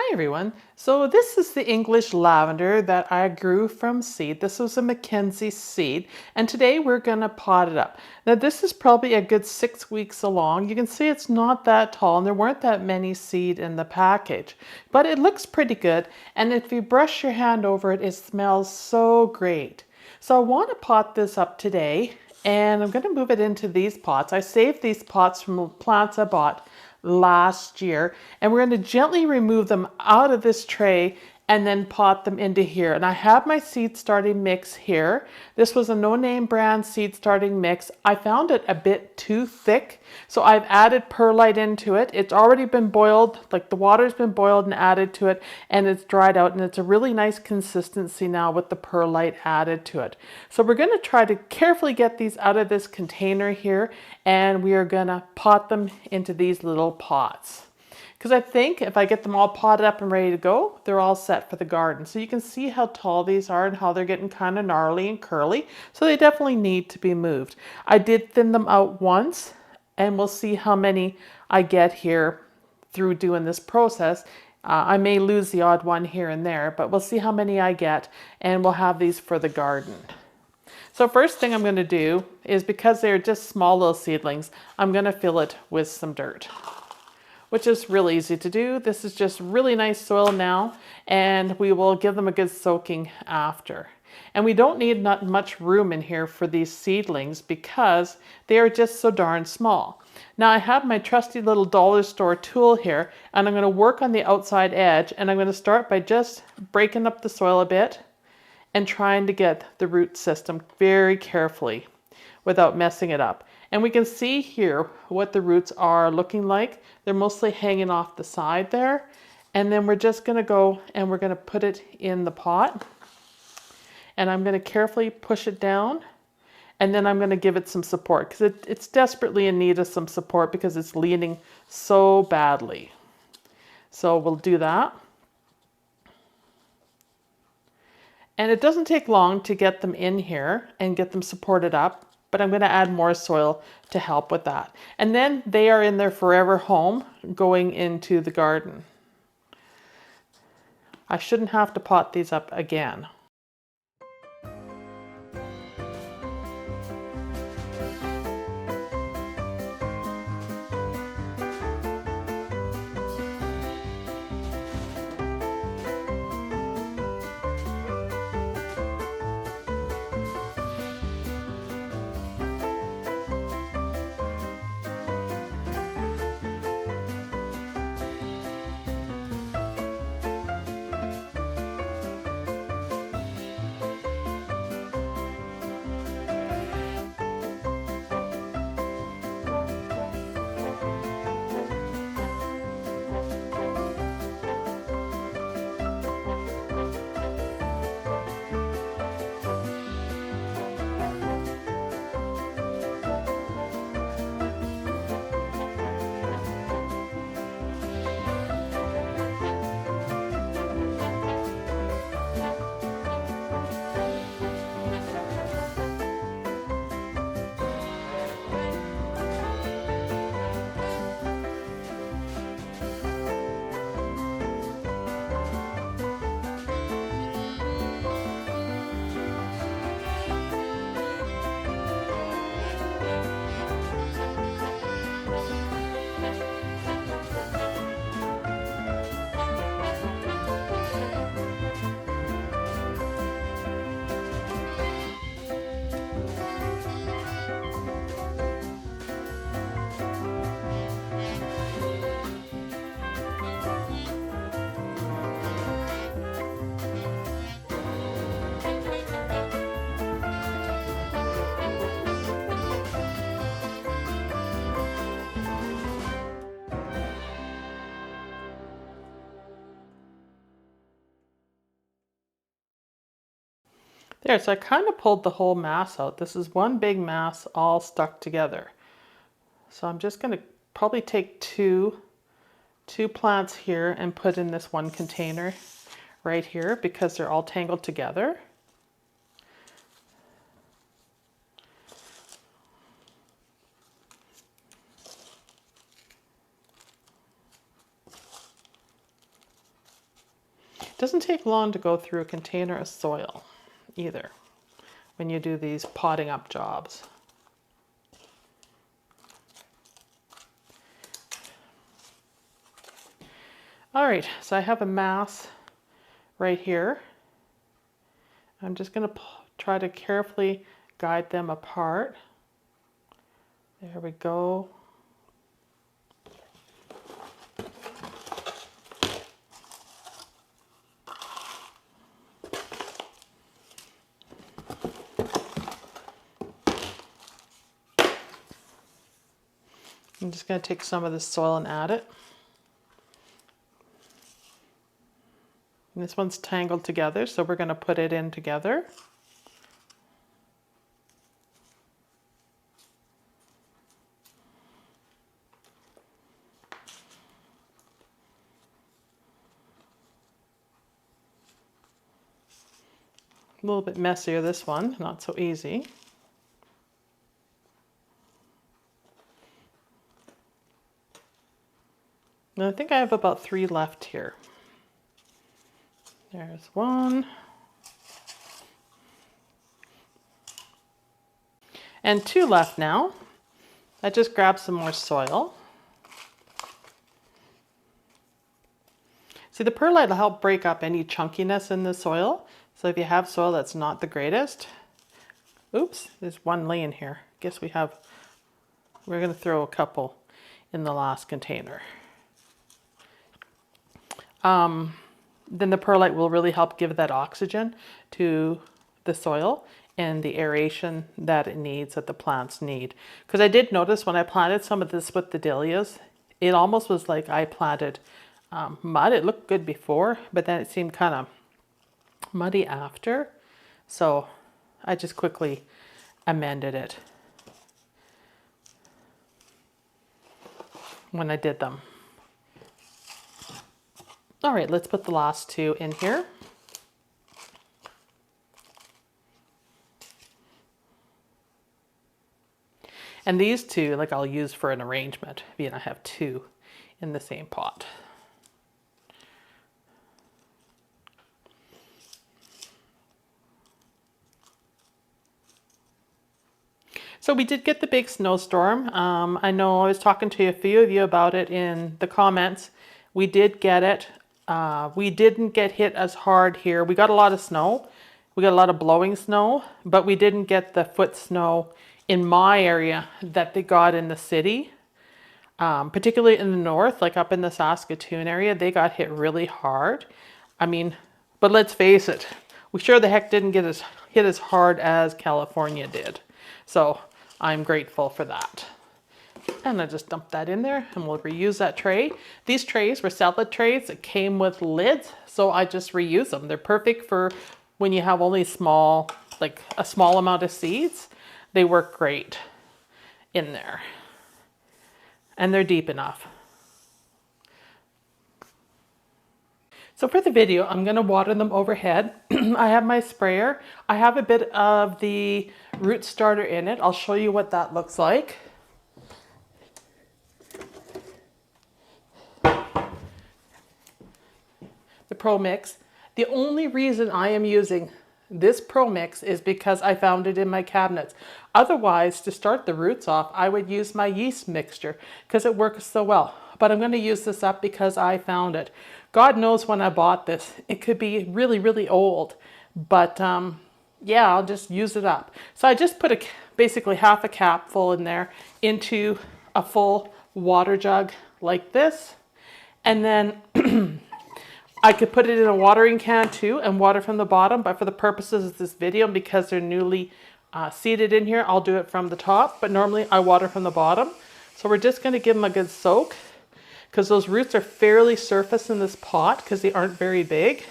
Hi everyone. So this is the English lavender that I grew from seed. This was a Mackenzie seed, and today we're going to pot it up. Now this is probably a good 6 weeks along. You can see it's not that tall and there weren't that many seed in the package, but it looks pretty good, and if you brush your hand over it, it smells so great. So I want to pot this up today, and I'm going to move it into these pots. I saved these pots from plants I bought last year, and we're going to gently remove them out of this tray and then pot them into here. And I have my seed starting mix here. This was a no-name brand seed starting mix. I found it a bit too thick, so I've added perlite into it. It's already been boiled, like the water's been boiled and added to it, and it's dried out, and it's a really nice consistency now with the perlite added to it. So we're going to try to carefully get these out of this container here, and we are going to pot them into these little pots. Because I think if I get them all potted up and ready to go, they're all set for the garden. So you can see how tall these are and how they're getting kind of gnarly and curly. So they definitely need to be moved. I did thin them out once, and we'll see how many I get here through doing this process. I may lose the odd one here and there, but we'll see how many I get, and we'll have these for the garden. So first thing I'm going to do is, because they're just small little seedlings, I'm going to fill it with some dirt, which is really easy to do. This is just really nice soil now, and we will give them a good soaking after. And we don't need not much room in here for these seedlings because they are just so darn small. Now I have my trusty little dollar store tool here, and I'm going to work on the outside edge, and I'm going to start by just breaking up the soil a bit and trying to get the root system very carefully without messing it up. And we can see here what the roots are looking like. They're mostly hanging off the side there. And then we're just going to go and we're going to put it in the pot. And I'm going to carefully push it down. And then I'm going to give it some support, because it's desperately in need of some support because it's leaning so badly. So we'll do that. And it doesn't take long to get them in here and get them supported up, but I'm going to add more soil to help with that. And then they are in their forever home going into the garden. I shouldn't have to pot these up again. There, so I kind of pulled the whole mass out. This is one big mass all stuck together. So I'm just going to probably take two plants here and put in this one container right here because they're all tangled together. Doesn't take long to go through a container of soil either when you do these potting up jobs. All right, so I have a mass right here. I'm just going to try to carefully guide them apart. There we go. I'm just going to take some of this soil and add it. And this one's tangled together, so we're going to put it in together. A little bit messier, this one, not so easy. And I think I have about 3 left here. There's one. And 2 left now. I just grabbed some more soil. See, the perlite will help break up any chunkiness in the soil. So if you have soil that's not the greatest, oops, there's one laying here. Guess we're going to throw a couple in the last container. Then the perlite will really help give that oxygen to the soil and the aeration that it needs, that the plants need. Because I did notice when I planted some of this with the dahlias, it almost was like I planted mud. It looked good before, but then it seemed kind of muddy after. So I just quickly amended it when I did them. All right, let's put the last 2 in here. And these 2, like, I'll use for an arrangement, being I have 2 in the same pot. So we did get the big snowstorm. I know I was talking to a few of you about it in the comments. We did get it. We didn't get hit as hard here. We got a lot of snow. We got a lot of blowing snow, but we didn't get the foot snow in my area that they got in the city. Particularly in the north, like up in the Saskatoon area, they got hit really hard. I mean, but let's face it, we sure the heck didn't get hit as hard as California did. So I'm grateful for that. And I just dumped that in there and we'll reuse that tray. These trays were salad trays that came with lids, so I just reuse them. They're perfect for when you have only small, like a small amount of seeds. They work great in there. And they're deep enough. So for the video, I'm going to water them overhead. I have my sprayer. I have a bit of the root starter in it. I'll show you what that looks like. The Pro Mix. The only reason I am using this Pro Mix is because I found it in my cabinets. Otherwise, to start the roots off, I would use my yeast mixture because it works so well. But I'm going to use this up because I found it. God knows when I bought this. It could be really, really old. But yeah, I'll just use it up. So I just put basically half a cap full in there into a full water jug like this. And then I could put it in a watering can too and water from the bottom, but for the purposes of this video, because they're newly seeded in here, I'll do it from the top, but normally I water from the bottom. So we're just going to give them a good soak because those roots are fairly surface in this pot because they aren't very big.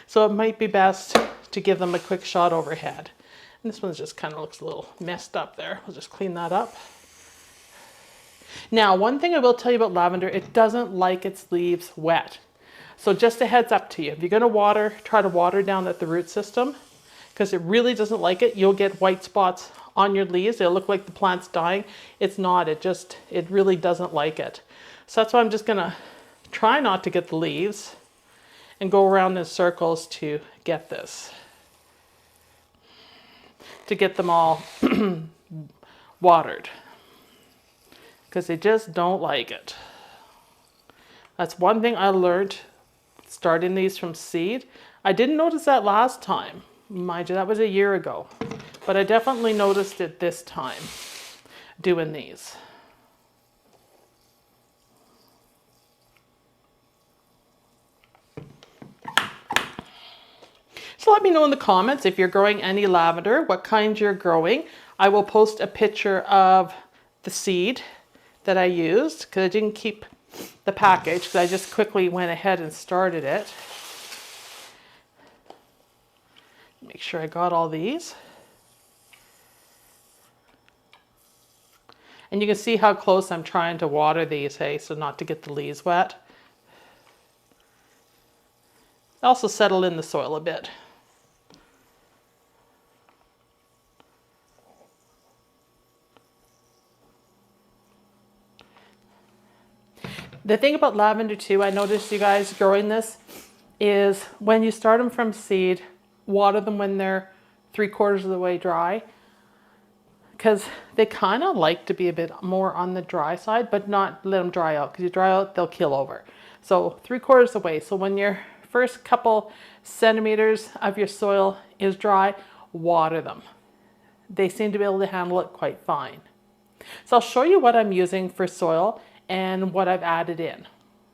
So it might be best to give them a quick shot overhead. And this one just kind of looks a little messed up there. We'll just clean that up. Now, one thing I will tell you about lavender, it doesn't like its leaves wet. So just a heads up to you, if you're going to water, try to water down at the root system because it really doesn't like it. You'll get white spots on your leaves. It'll look like the plant's dying. It's not. It really doesn't like it. So that's why I'm just going to try not to get the leaves and go around in circles to get this, to get them all watered, because they just don't like it. That's one thing I learned starting these from seed. I didn't notice that last time. Mind you, that was a year ago. But I definitely noticed it this time doing these. So let me know in the comments if you're growing any lavender, what kind you're growing. I will post a picture of the seed that I used, because I didn't keep the package, because I just quickly went ahead and started it. Make sure I got all these. And you can see how close I'm trying to water these, hey, so not to get the leaves wet. Also settle in the soil a bit. The thing about lavender too, I noticed you guys growing this, is when you start them from seed, water them when they're 3/4 of the way dry, because they kind of like to be a bit more on the dry side, but not let them dry out, because you dry out, they'll kill over. So 3/4 of the way. So when your first couple centimeters of your soil is dry, water them. They seem to be able to handle it quite fine. So I'll show you what I'm using for soil and what I've added in.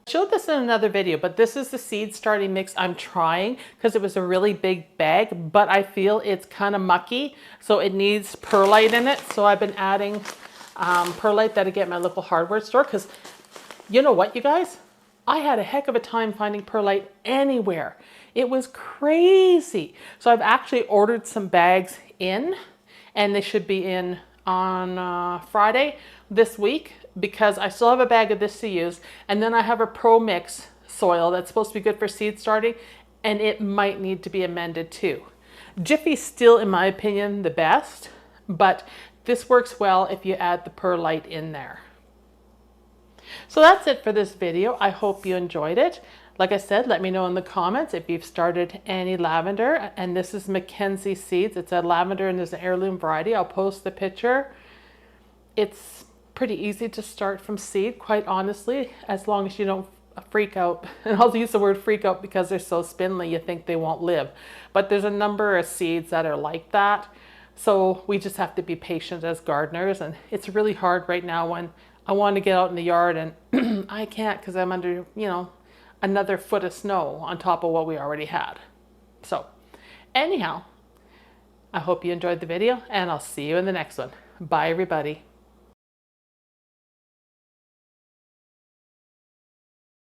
I showed this in another video, but this is the seed starting mix I'm trying, because it was a really big bag, but I feel it's kind of mucky, so it needs perlite in it. So I've been adding perlite that I get at my local hardware store, because you know what, you guys? I had a heck of a time finding perlite anywhere. It was crazy. So I've actually ordered some bags in, and they should be in on Friday this week, because I still have a bag of this to use, and then I have a Pro Mix soil that's supposed to be good for seed starting, and it might need to be amended too. Jiffy's still, in my opinion, the best, but this works well if you add the perlite in there. So that's it for this video. I hope you enjoyed it. Like I said, let me know in the comments if you've started any lavender. And this is Mackenzie Seeds. It's a lavender and there's an heirloom variety. I'll post the picture. It's pretty easy to start from seed, quite honestly, as long as you don't freak out. And I'll use the word freak out because they're so spindly you think they won't live. But there's a number of seeds that are like that. So we just have to be patient as gardeners. And it's really hard right now when I want to get out in the yard and I can't, because I'm under, you know, another foot of snow on top of what we already had. So anyhow, I hope you enjoyed the video, and I'll see you in the next one. Bye, everybody.